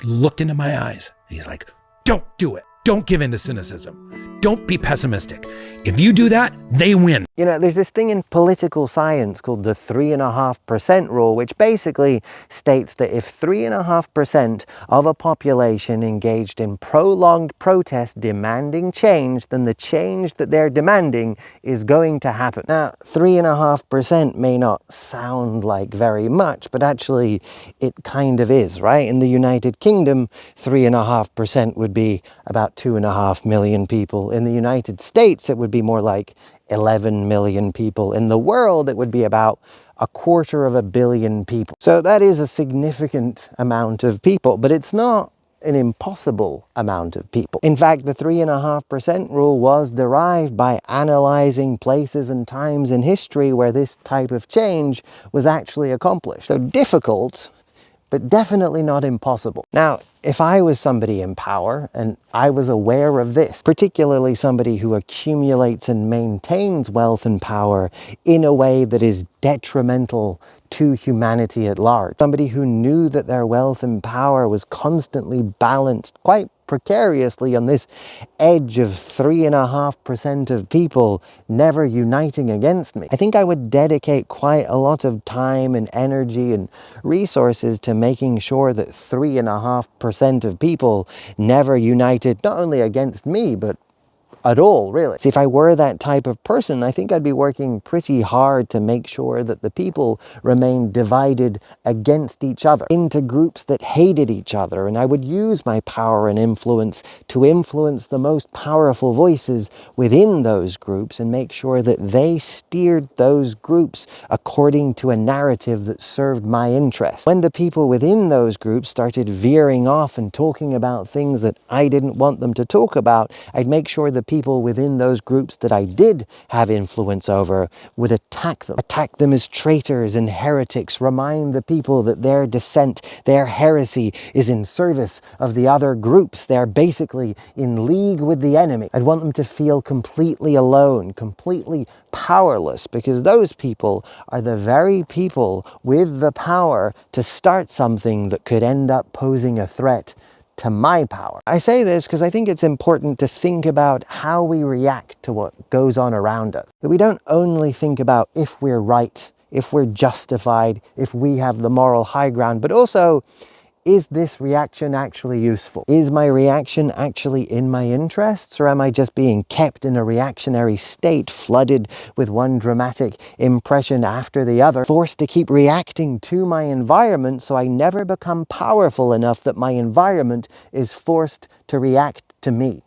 looked into my eyes and he's like, don't do it. Don't give in to cynicism. Don't be pessimistic. If you do that, they win. You know, there's this thing in political science called the 3.5% rule, which basically states that if 3.5% of a population engaged in prolonged protest demanding change, then the change that they're demanding is going to happen. Now, 3.5% may not sound like very much, but actually it kind of is, right? In the United Kingdom, 3.5% would be about 2.5 million people. In the United States, it would be more like 11 million people. In the world, it would be about 250 million people. So that is a significant amount of people, but it's not an impossible amount of people. In fact, the 3.5% rule was derived by analyzing places and times in history where this type of change was actually accomplished. So difficult, but definitely not impossible. Now, if I was somebody in power and I was aware of this, particularly somebody who accumulates and maintains wealth and power in a way that is detrimental to humanity at large, somebody who knew that their wealth and power was constantly balanced quite precariously on this edge of 3.5% of people never uniting against me, I think I would dedicate quite a lot of time and energy and resources to making sure that 3.5% of people never united not only against me, but at all, really. See, if I were that type of person, I think I'd be working pretty hard to make sure that the people remained divided against each other into groups that hated each other. And I would use my power and influence to influence the most powerful voices within those groups and make sure that they steered those groups according to a narrative that served my interests. When the people within those groups started veering off and talking about things that I didn't want them to talk about, I'd make sure the people within those groups that I did have influence over would attack them as traitors and heretics, remind the people that their dissent, their heresy is in service of the other groups. They're basically in league with the enemy. I'd want them to feel completely alone, completely powerless, because those people are the very people with the power to start something that could end up posing a threat to my power. I say this because I think it's important to think about how we react to what goes on around us. That we don't only think about if we're right, if we're justified, if we have the moral high ground, but also, is this reaction actually useful? Is my reaction actually in my interests, or am I just being kept in a reactionary state, flooded with one dramatic impression after the other, forced to keep reacting to my environment so I never become powerful enough that my environment is forced to react to me?